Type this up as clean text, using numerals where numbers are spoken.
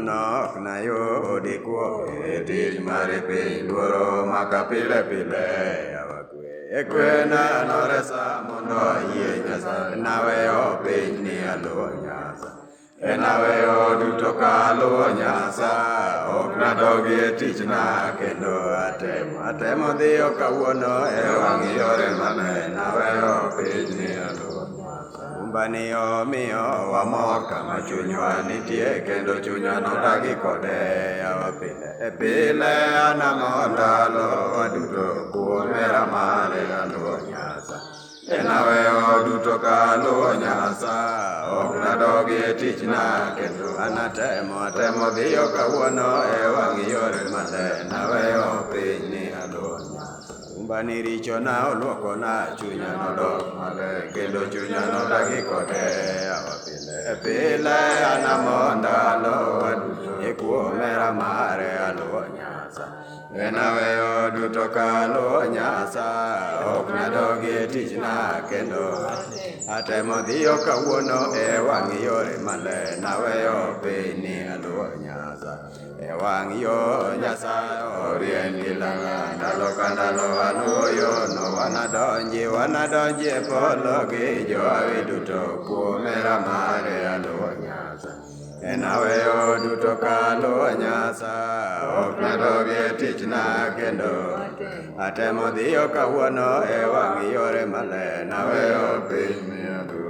Nok na yo di kuo di mare pe loro makapile pile awakwe ekwe na noresa mondo ye nyasa nawe yo pe ni alo nyasa nawe yo dutoka alo nyasa okna dogi tich na kendo atemo dio kawuono wangi yore mane nawe yo pe ni alo Kumbani yo miyo wamor kama chunywa nitie kendo chunywa nodagi kode awapile pile anamondalo waduto kuomera mare alo nyasa nawe duto kalo nyasa ok nadogi tich na kendo anatemo dhiyo kawuono wangi yore male nawe piny ni alo nyasa Kumbani richo na oluoko na chunya nodok male kendo chunya nodagi kode awapile pile anamondalo waduto kuomera mare alo nyasa nawe duto kalo nyasa ok nadogi tich na kendo atemo dhiyo kawuono wangi yore male nawe piny ni alo nyasa wangi yo nyasa orien gilanga ndalo ka ndalo aluyo no wanadonji polo gi joawi duto kuomera mare alo nyasa nawe duto kalo nyasa ok nadogi tich na kendo atemo dhiyo kawuono wangi yore male nawe piny ni alo